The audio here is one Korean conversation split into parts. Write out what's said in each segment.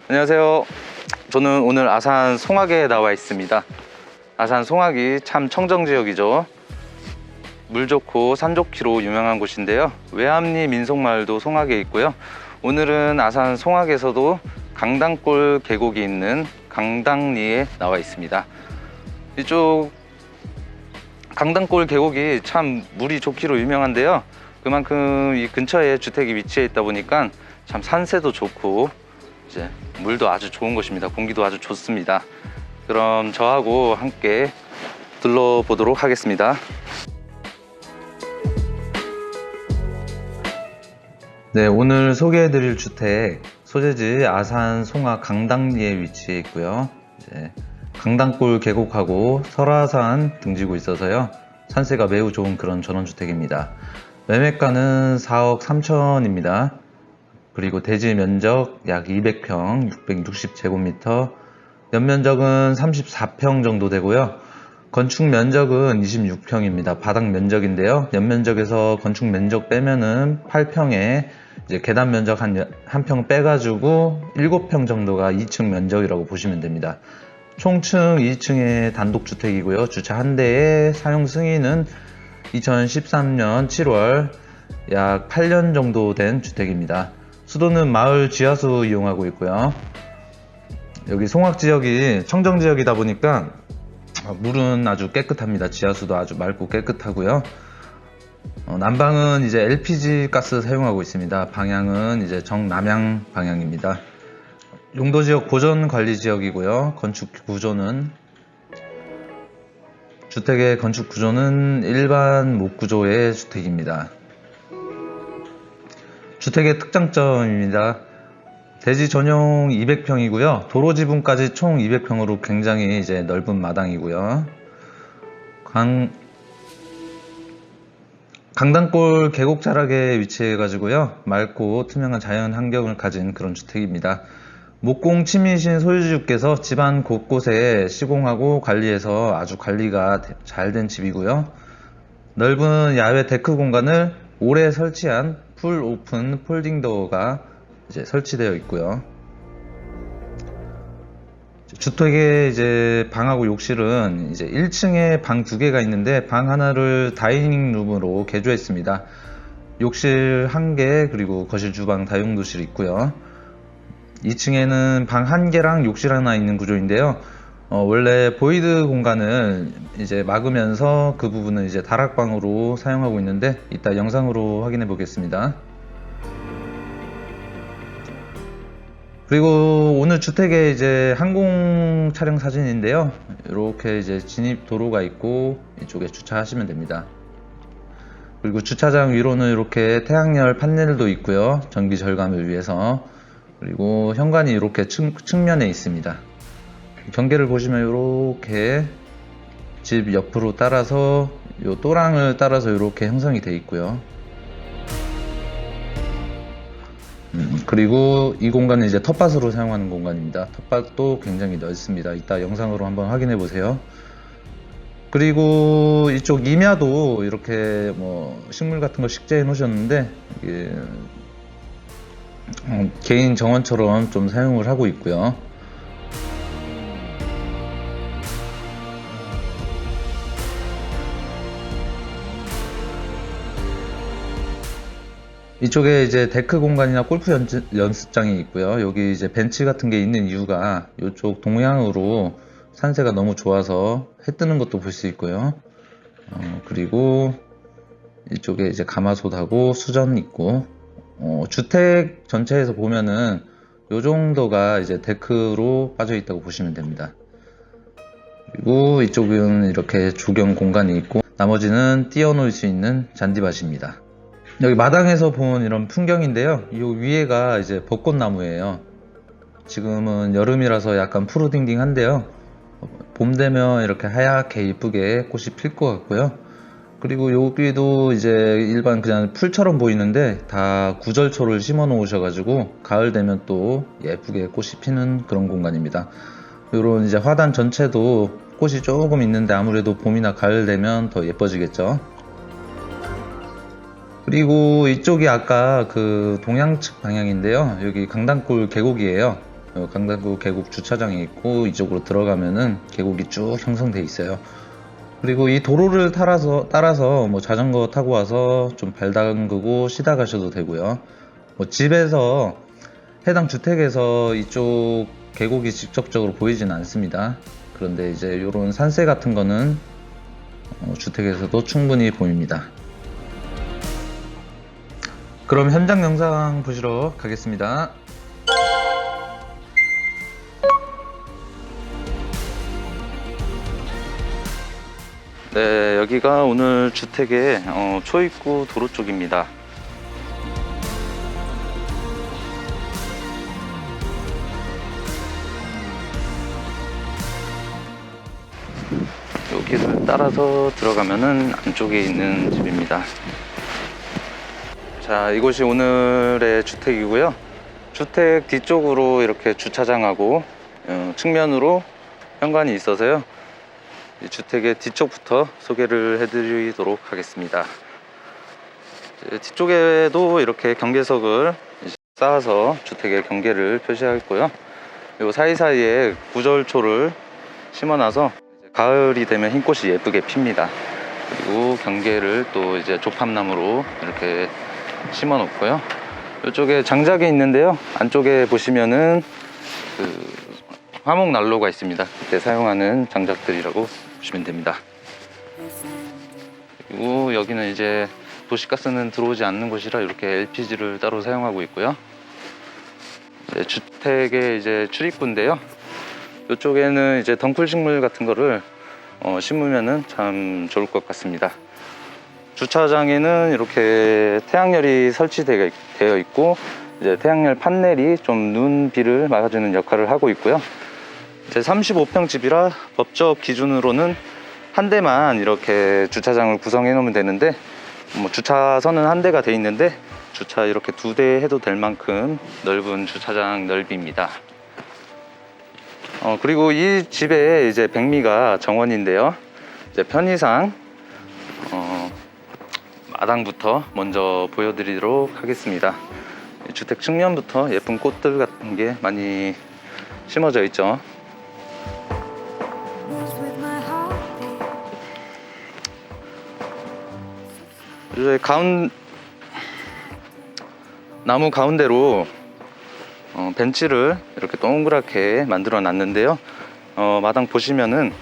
안녕하세요. 저는 오늘 아산 송악에 나와 있습니다. 아산 송악이 참 청정지역이죠. 물 좋고 산 좋기로 유명한 곳인데요. 외암리 민속마을도 송악에 있고요. 오늘은 아산 송악에서도 강당골 계곡이 있는 강당리에 나와 있습니다. 이쪽 강당골 계곡이 참 물이 좋기로 유명한데요. 그만큼 이 근처에 주택이 위치해 있다 보니까 참 산세도 좋고 이제 물도 아주 좋은 곳입니다. 공기도 아주 좋습니다. 그럼 저하고 함께 둘러보도록 하겠습니다. 네, 오늘 소개해드릴 주택 소재지 아산 송악 강당리에 위치해 있고요. 이제 강당골 계곡하고 설화산 등지고 있어서요. 산세가 매우 좋은 그런 전원주택입니다. 매매가는 4억 3천입니다. 그리고 대지 면적 약 200평, 660제곱미터, 연면적은 34평 정도 되고요. 건축 면적은 26평입니다. 바닥 면적인데요. 연면적에서 건축 면적 빼면은 8평에 이제 계단 면적 한 평 빼가지고 7평 정도가 2층 면적이라고 보시면 됩니다. 총층 2층의 단독주택이고요. 주차 한 대에 사용 승인은 2013년 7월 약 8년 정도 된 주택입니다. 수도는 마을 지하수 이용하고 있고요. 여기 송악지역이 청정지역이다 보니까 물은 아주 깨끗합니다. 지하수도 아주 맑고 깨끗하고요. 난방은 이제 LPG 가스 사용하고 있습니다. 방향은 이제 정남향 방향입니다. 용도지역 보전관리지역이고요. 주택의 건축 구조는 일반 목구조의 주택입니다. 주택의 특장점입니다. 대지 전용 200평이고요. 도로 지붕까지 총 200평으로 굉장히 이제 넓은 마당이고요. 강당골 계곡 자락에 위치해 가지고요. 맑고 투명한 자연 환경을 가진 그런 주택입니다. 목공 취미이신 소유주께서 집안 곳곳에 시공하고 관리해서 아주 관리가 잘 된 집이고요. 넓은 야외 데크 공간을 오래 설치한 풀 오픈 폴딩 도어가 이제 설치되어 있고요. 주택의 이제 방하고 욕실은 이제 1층에 방 2개가 있는데 방 하나를 다이닝 룸으로 개조했습니다. 욕실 1개 그리고 거실 주방 다용도실이 있고요. 2층에는 방 1개랑 욕실 하나 있는 구조인데요. 원래 보이드 공간을 이제 막으면서 그 부분은 이제 다락방으로 사용하고 있는데 이따 영상으로 확인해 보겠습니다. 그리고 오늘 주택의 이제 항공 차량 사진인데요. 이렇게 이제 진입 도로가 있고 이쪽에 주차하시면 됩니다. 그리고 주차장 위로는 이렇게 태양열 판넬도 있고요. 전기 절감을 위해서. 그리고 현관이 이렇게 측면에 있습니다. 경계를 보시면 이렇게 집 옆으로 따라서 요 또랑을 따라서 이렇게 형성이 되어 있고요. 그리고 이 공간은 이제 텃밭으로 사용하는 공간입니다. 텃밭도 굉장히 넓습니다. 이따 영상으로 한번 확인해 보세요. 그리고 이쪽 임야도 이렇게 뭐 식물 같은 거 식재해 놓으셨는데 이게 개인 정원처럼 좀 사용을 하고 있고요. 이쪽에 이제 데크 공간이나 골프 연습장이 있고요. 여기 이제 벤치 같은 게 있는 이유가 이쪽 동향으로 산세가 너무 좋아서 해 뜨는 것도 볼 수 있고요. 그리고 이쪽에 이제 가마솥하고 수전 있고, 주택 전체에서 보면은 요 정도가 이제 데크로 빠져 있다고 보시면 됩니다. 그리고 이쪽은 이렇게 조경 공간이 있고, 나머지는 띄워놓을 수 있는 잔디밭입니다. 여기 마당에서 본 이런 풍경인데요. 이 위에가 이제 벚꽃나무예요. 지금은 여름이라서 약간 푸르딩딩한데요. 봄 되면 이렇게 하얗게 이쁘게 꽃이 필 것 같고요. 그리고 여기도 이제 일반 그냥 풀처럼 보이는데 다 구절초를 심어 놓으셔가지고 가을 되면 또 예쁘게 꽃이 피는 그런 공간입니다. 요런 이제 화단 전체도 꽃이 조금 있는데 아무래도 봄이나 가을 되면 더 예뻐지겠죠. 그리고 이쪽이 아까 그 동양측 방향인데요. 여기 강당골 계곡이에요. 강당구 계곡 주차장이 있고 이쪽으로 들어가면은 계곡이 쭉 형성돼 있어요. 그리고 이 도로를 따라서 뭐 자전거 타고 와서 좀 발 담그고 쉬다 가셔도 되고요. 뭐 집에서 해당 주택에서 이쪽 계곡이 직접적으로 보이진 않습니다. 그런데 이제 이런 산세 같은 거는 주택에서도 충분히 보입니다. 그럼 현장 영상 보시러 가겠습니다. 네, 여기가 오늘 주택의 초입구 도로 쪽입니다. 여기를 따라서 들어가면은 안쪽에 있는 집입니다. 자, 이곳이 오늘의 주택이고요. 주택 뒤쪽으로 이렇게 주차장하고 측면으로 현관이 있어서요. 이 주택의 뒤쪽부터 소개를 해드리도록 하겠습니다. 뒤쪽에도 이렇게 경계석을 쌓아서 주택의 경계를 표시하고요. 이 사이사이에 구절초를 심어놔서 가을이 되면 흰꽃이 예쁘게 핍니다. 그리고 경계를 또 이제 조팝나무로 이렇게 심어 놓고요. 이쪽에 장작이 있는데요. 안쪽에 보시면은 화목 난로가 있습니다. 그때 사용하는 장작들이라고 보시면 됩니다. 그리고 여기는 이제 도시가스는 들어오지 않는 곳이라 이렇게 LPG를 따로 사용하고 있고요. 주택의 이제 출입구인데요. 이쪽에는 이제 덩쿨 식물 같은 거를 심으면은 참 좋을 것 같습니다. 주차장에는 이렇게 태양열이 설치되어 있고 이제 태양열 판넬이 좀 눈, 비를 막아주는 역할을 하고 있고요. 제 35평 집이라 법적 기준으로는 한 대만 이렇게 주차장을 구성해 놓으면 되는데 뭐 주차선은 한 대가 돼 있는데 주차 이렇게 2대 해도 될 만큼 넓은 주차장 넓이입니다. 그리고 이 집의 이제 백미가 정원인데요. 이제 편의상 마당부터 먼저 보여드리도록 하겠습니다. 주택 측면부터 예쁜 꽃들 같은 게 많이 심어져 있죠. 이제 나무 가운데로 벤치를 이렇게 동그랗게 만들어 놨는데요. 마당 보시면은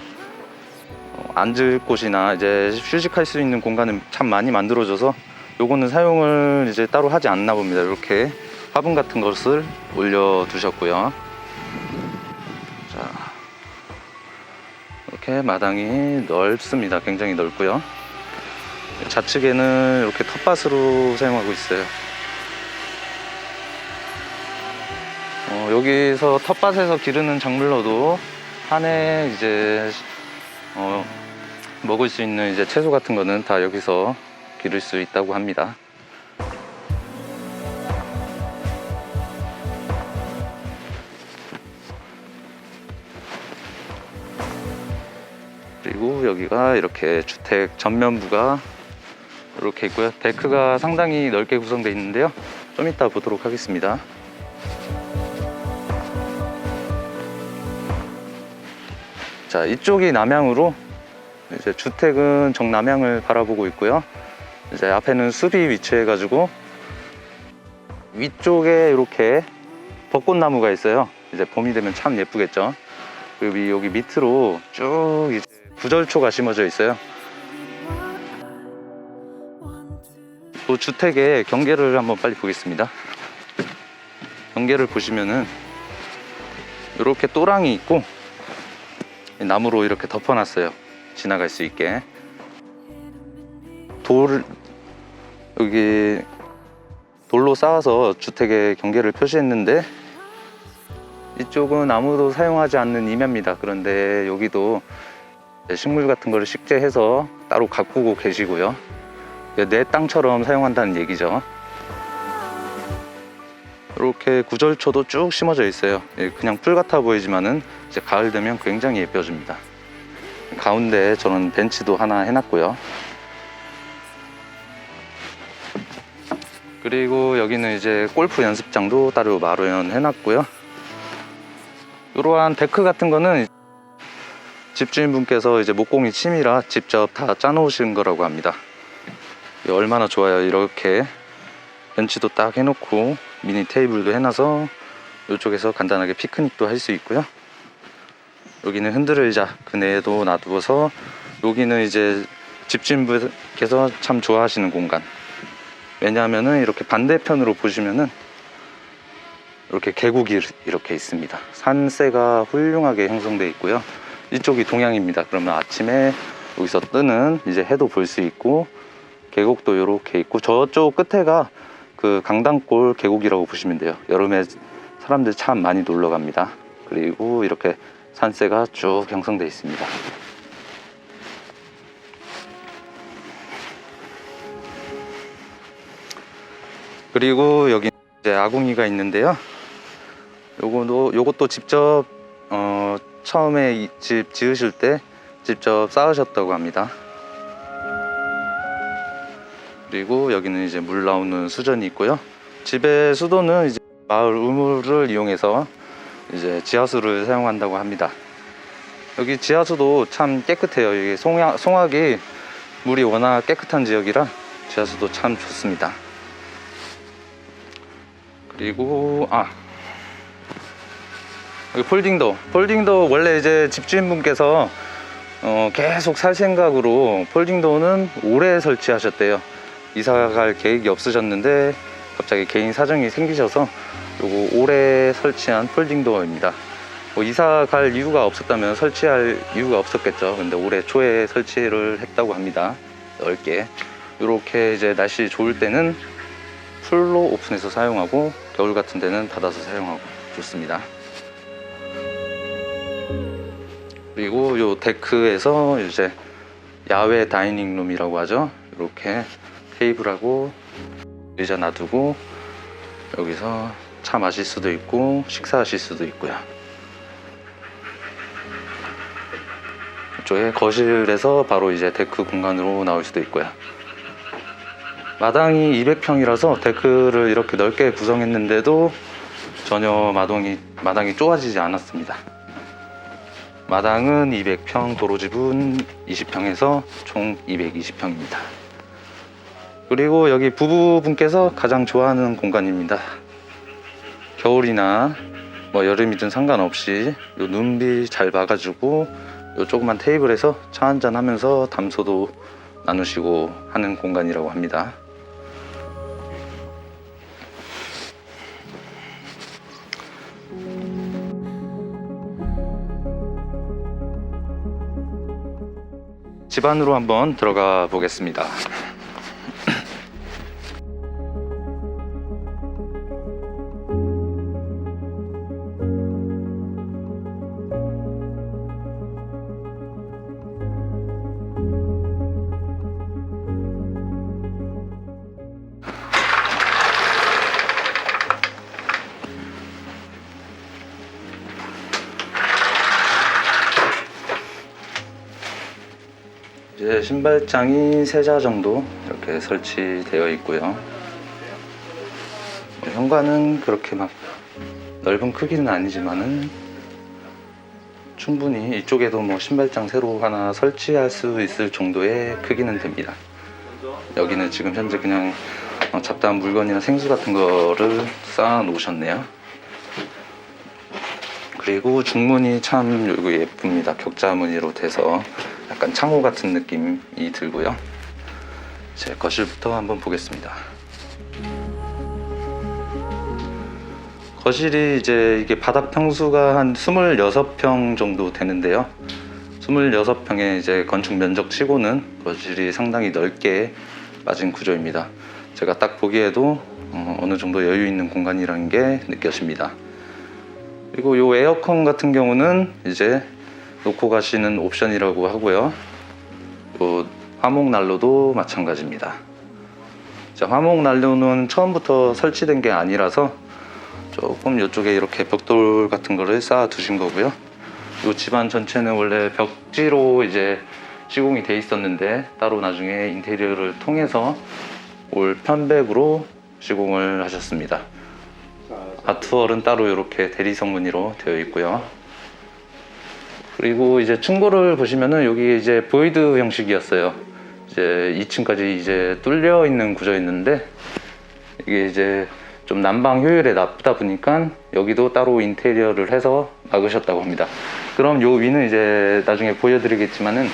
앉을 곳이나 이제 휴식할 수 있는 공간을 참 많이 만들어줘서 요거는 사용을 이제 따로 하지 않나 봅니다. 이렇게 화분 같은 것을 올려 두셨고요. 자, 이렇게 마당이 넓습니다. 굉장히 넓고요. 좌측에는 이렇게 텃밭으로 사용하고 있어요. 여기서 텃밭에서 기르는 작물로도 한 해 이제 먹을 수 있는 이제 채소 같은 거는 다 여기서 기를 수 있다고 합니다. 그리고 여기가 이렇게 주택 전면부가 이렇게 있고요. 데크가 상당히 넓게 구성되어 있는데요. 좀 이따 보도록 하겠습니다. 자, 이쪽이 남향으로 이제 주택은 정남향을 바라보고 있고요. 이제 앞에는 숲이 위치해 가지고 위쪽에 이렇게 벚꽃나무가 있어요. 이제 봄이 되면 참 예쁘겠죠. 그리고 여기 밑으로 쭉 이제 구절초가 심어져 있어요. 또 주택의 경계를 한번 빨리 보겠습니다. 경계를 보시면은 이렇게 또랑이 있고 나무로 이렇게 덮어놨어요. 지나갈 수 있게. 여기 돌로 쌓아서 주택의 경계를 표시했는데 이쪽은 아무도 사용하지 않는 임야입니다. 그런데 여기도 식물 같은 거를 식재해서 따로 가꾸고 계시고요. 내 땅처럼 사용한다는 얘기죠. 이렇게 구절초도 쭉 심어져 있어요. 그냥 풀 같아 보이지만은 이제 가을 되면 굉장히 예뻐집니다. 가운데 저는 벤치도 하나 해놨고요. 그리고 여기는 이제 골프 연습장도 따로 마련해놨고요. 이러한 데크 같은 거는 집주인분께서 이제 목공이 취미라 직접 다 짜놓으신 거라고 합니다. 얼마나 좋아요. 이렇게 벤치도 딱 해놓고 미니 테이블도 해놔서 이쪽에서 간단하게 피크닉도 할 수 있고요. 여기는 흔들의자 그네에도 놔두어서, 여기는 이제 집주인분께서 참 좋아하시는 공간. 왜냐하면은 이렇게 반대편으로 보시면은 이렇게 계곡이 이렇게 있습니다. 산세가 훌륭하게 형성되어 있고요. 이쪽이 동향입니다. 그러면 아침에 여기서 뜨는 이제 해도 볼 수 있고, 계곡도 이렇게 있고, 저쪽 끝에가 그 강당골 계곡이라고 보시면 돼요. 여름에 사람들 참 많이 놀러 갑니다. 그리고 이렇게 산세가 쭉 형성되어 있습니다. 그리고 여기 이제 아궁이가 있는데요. 요것도 직접 처음에 이 집 지으실 때 직접 쌓으셨다고 합니다. 그리고 여기는 이제 물 나오는 수전이 있고요. 집의 수도는 이제 마을 우물을 이용해서 이제 지하수를 사용한다고 합니다. 여기 지하수도 참 깨끗해요. 이게 송악이 물이 워낙 깨끗한 지역이라 지하수도 참 좋습니다. 그리고 여기 폴딩도 원래 이제 집주인분께서 계속 살 생각으로 폴딩도어는 오래 설치하셨대요. 이사갈 계획이 없으셨는데 갑자기 개인 사정이 생기셔서 요거 오래 설치한 폴딩도어입니다. 뭐 이사 갈 이유가 없었다면 설치할 이유가 없었겠죠. 근데 올해 초에 설치를 했다고 합니다. 넓게. 이렇게 이제 날씨 좋을 때는 풀로 오픈해서 사용하고, 겨울 같은 데는 닫아서 사용하고 좋습니다. 그리고 요 데크에서 이제 야외 다이닝 룸이라고 하죠. 이렇게 테이블하고 의자 놔두고 여기서 차 마실 수도 있고 식사하실 수도 있고요. 이쪽에 거실에서 바로 이제 데크 공간으로 나올 수도 있고요. 마당이 200평이라서 데크를 이렇게 넓게 구성했는데도 전혀 마당이 좁아지지 않았습니다. 마당은 200평, 도로집은 20평에서 총 220평입니다. 그리고 여기 부부분께서 가장 좋아하는 공간입니다. 겨울이나 뭐 여름이든 상관없이 요 눈비 잘 봐가지고 요 조그만 테이블에서 차 한잔 하면서 담소도 나누시고 하는 공간이라고 합니다. 집 안으로 한번 들어가 보겠습니다. 이제 신발장이 3자 정도 이렇게 설치되어 있고요. 현관은 그렇게 막 넓은 크기는 아니지만은 충분히 이쪽에도 뭐 신발장 새로 하나 설치할 수 있을 정도의 크기는 됩니다. 여기는 지금 현재 그냥 잡다한 물건이나 생수 같은 거를 쌓아 놓으셨네요. 그리고 중문이 참 예쁩니다. 격자무늬로 돼서 약간 창호 같은 느낌이 들고요. 제 거실부터 한번 보겠습니다. 거실이 이제 이게 바닥 평수가 한 26평 정도 되는데요. 26평에 이제 건축 면적 치고는 거실이 상당히 넓게 빠진 구조입니다. 제가 딱 보기에도 어느 정도 여유 있는 공간이라는 게 느껴집니다. 그리고 이 에어컨 같은 경우는 이제 놓고 가시는 옵션이라고 하고요. 요 화목난로도 마찬가지입니다. 자, 화목난로는 처음부터 설치된 게 아니라서 조금 이쪽에 이렇게 벽돌 같은 거를 쌓아 두신 거고요. 이 집안 전체는 원래 벽지로 이제 시공이 돼 있었는데 따로 나중에 인테리어를 통해서 올 편백으로 시공을 하셨습니다. 아트월은 따로 이렇게 대리석 무늬로 되어 있고요. 그리고 이제 층고를 보시면은 여기 이제 보이드 형식이었어요. 이제 2층까지 이제 뚫려 있는 구조였는데 이게 이제 좀 난방 효율에 나쁘다 보니까 여기도 따로 인테리어를 해서 막으셨다고 합니다. 그럼 요 위는 이제 나중에 보여드리겠지만은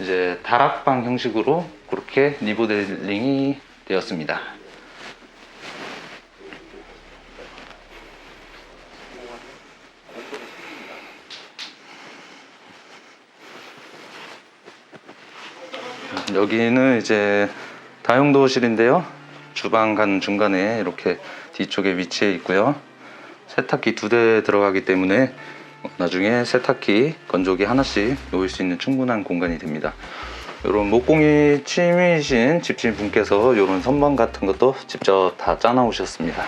이제 다락방 형식으로 그렇게 리모델링이 되었습니다. 여기는 이제 다용도실인데요. 주방 간 중간에 이렇게 뒤쪽에 위치해 있고요. 세탁기 2대 들어가기 때문에 나중에 세탁기, 건조기 하나씩 놓을 수 있는 충분한 공간이 됩니다. 이런 목공이 취미이신 집주인분께서 이런 선반 같은 것도 직접 다 짜 나오셨습니다.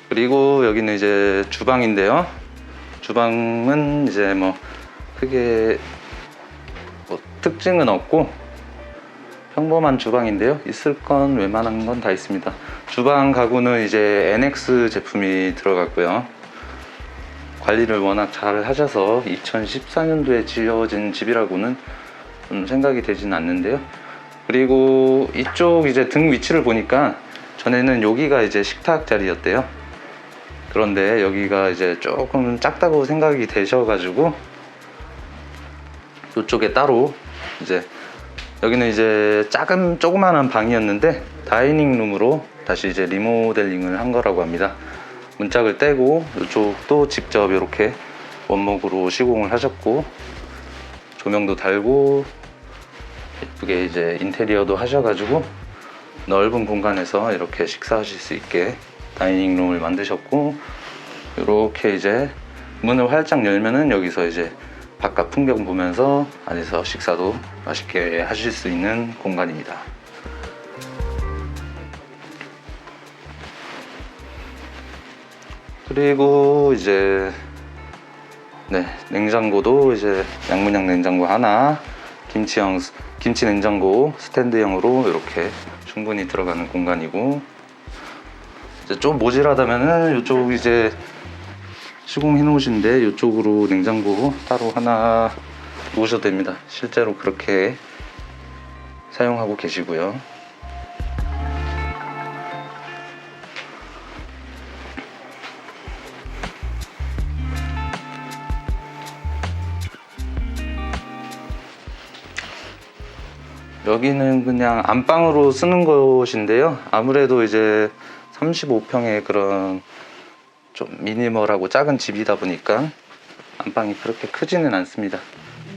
그리고 여기는 이제 주방인데요. 주방은 이제 뭐 크게 뭐 특징은 없고 평범한 주방인데요. 있을 건 웬만한 건 다 있습니다. 주방 가구는 이제 NX 제품이 들어갔고요. 관리를 워낙 잘 하셔서 2014년도에 지어진 집이라고는 생각이 되진 않는데요. 그리고 이쪽 이제 등 위치를 보니까 전에는 여기가 이제 식탁 자리였대요. 그런데 여기가 이제 조금 작다고 생각이 되셔가지고 이쪽에 따로 이제 여기는 이제 조그만한 방이었는데 다이닝룸으로 다시 이제 리모델링을 한 거라고 합니다. 문짝을 떼고 이쪽도 직접 이렇게 원목으로 시공을 하셨고 조명도 달고 예쁘게 이제 인테리어도 하셔가지고 넓은 공간에서 이렇게 식사하실 수 있게 다이닝룸을 만드셨고 이렇게 이제 문을 활짝 열면은 여기서 이제 바깥 풍경 보면서 안에서 식사도 맛있게 하실 수 있는 공간입니다. 그리고 이제 냉장고도 이제 양문형 냉장고 하나, 김치 냉장고 스탠드형으로 이렇게 충분히 들어가는 공간이고 이제 좀 모질하다면은 이쪽 이제 시공해 놓으신데 이쪽으로 냉장고 따로 하나 놓으셔도 됩니다. 실제로 그렇게 사용하고 계시고요. 여기는 그냥 안방으로 쓰는 곳인데요. 아무래도 이제 35평의 그런 좀 미니멀하고 작은 집이다 보니까 안방이 그렇게 크지는 않습니다.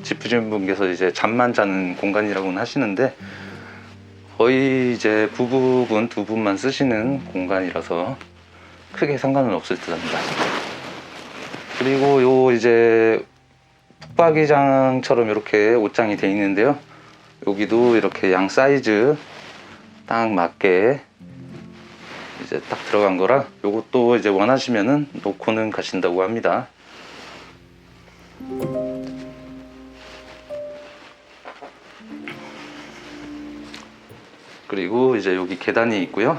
집주인분께서 이제 잠만 자는 공간이라고는 하시는데 거의 이제 부부분 두 분만 쓰시는 공간이라서 크게 상관은 없을 듯 합니다. 그리고 요 이제 붙박이장처럼 이렇게 옷장이 되어 있는데요. 여기도 이렇게 양 사이즈 딱 맞게 이제 딱 들어간 거라 요것도 이제 원하시면은 놓고는 가신다고 합니다. 그리고 이제 여기 계단이 있고요.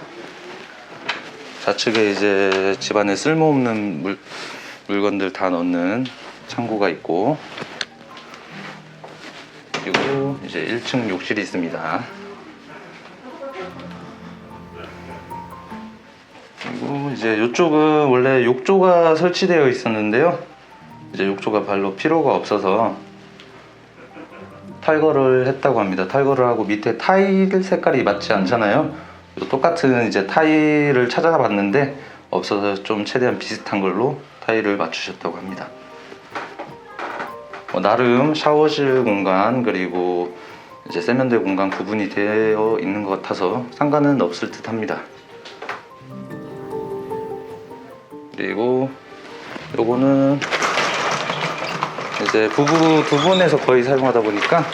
좌측에 이제 집안에 쓸모없는 물건들 다 넣는 창고가 있고 그리고 이제 1층 욕실이 있습니다. 그리고 이제 이쪽은 원래 욕조가 설치되어 있었는데요. 이제 욕조가 별로 필요가 없어서 탈거를 했다고 합니다. 탈거를 하고 밑에 타일 색깔이 맞지 않잖아요. 똑같은 이제 타일을 찾아봤는데 없어서 좀 최대한 비슷한 걸로 타일을 맞추셨다고 합니다. 나름 샤워실 공간 그리고 이제 세면대 공간 구분이 되어 있는 것 같아서 상관은 없을 듯 합니다. 그리고 요거는 이제 부부 두 분에서 거의 사용하다 보니까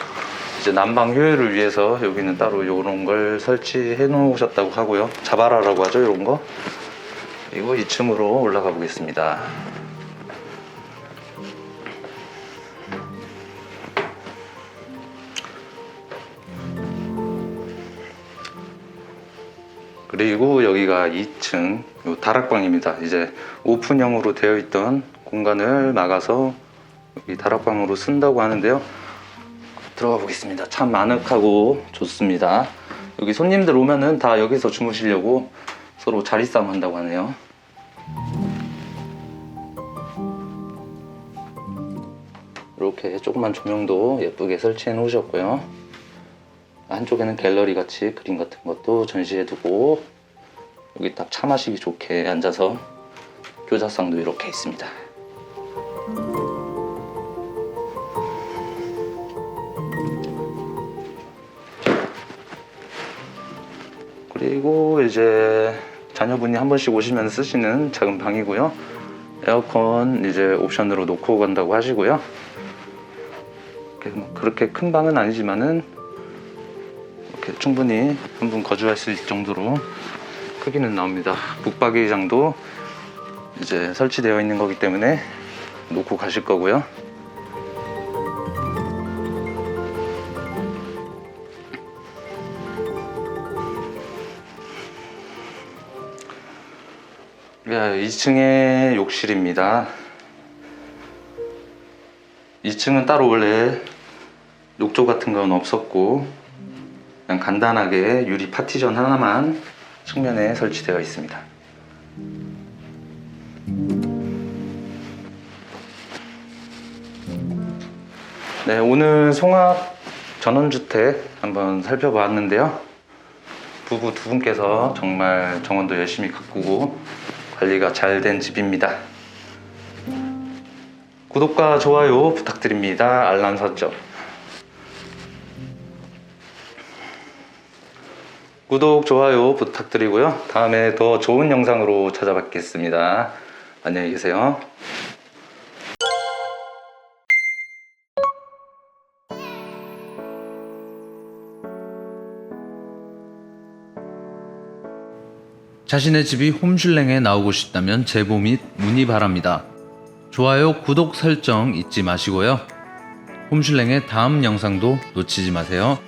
이제 난방 효율을 위해서 여기는 따로 이런 걸 설치해 놓으셨다고 하고요. 자바라라고 하죠, 이런 거. 그리고 2층으로 올라가 보겠습니다. 그리고 여기가 2층 요 다락방입니다. 이제 오픈형으로 되어 있던 공간을 막아서 여기 다락방으로 쓴다고 하는데요. 들어가 보겠습니다. 참 아늑하고 좋습니다. 여기 손님들 오면은 다 여기서 주무시려고 서로 자리 싸움 한다고 하네요. 이렇게 조그만 조명도 예쁘게 설치해 놓으셨고요. 한쪽에는 갤러리 같이 그림 같은 것도 전시해 두고, 여기 딱 차 마시기 좋게 앉아서 교자상도 이렇게 있습니다. 그리고 이제 자녀분이 한 번씩 오시면 쓰시는 작은 방이고요. 에어컨 이제 옵션으로 놓고 간다고 하시고요. 그렇게 큰 방은 아니지만은 이렇게 충분히 한 분 거주할 수 있을 정도로 크기는 나옵니다. 북박이장도 이제 설치되어 있는 거기 때문에 놓고 가실 거고요. 네, 2층에 욕실입니다. 2층은 따로 원래 욕조 같은 건 없었고 그냥 간단하게 유리 파티션 하나만 측면에 설치되어 있습니다. 네, 오늘 송악 전원주택 한번 살펴봤는데요. 부부 두 분께서 정말 정원도 열심히 가꾸고 관리가 잘 된 집입니다. 구독과 좋아요 부탁드립니다. 알람 설정. 구독, 좋아요 부탁드리고요. 다음에 더 좋은 영상으로 찾아뵙겠습니다. 안녕히 계세요. 자신의 집이 홈슐랭에 나오고 싶다면 제보 및 문의 바랍니다. 좋아요, 구독 설정 잊지 마시고요. 홈슐랭의 다음 영상도 놓치지 마세요.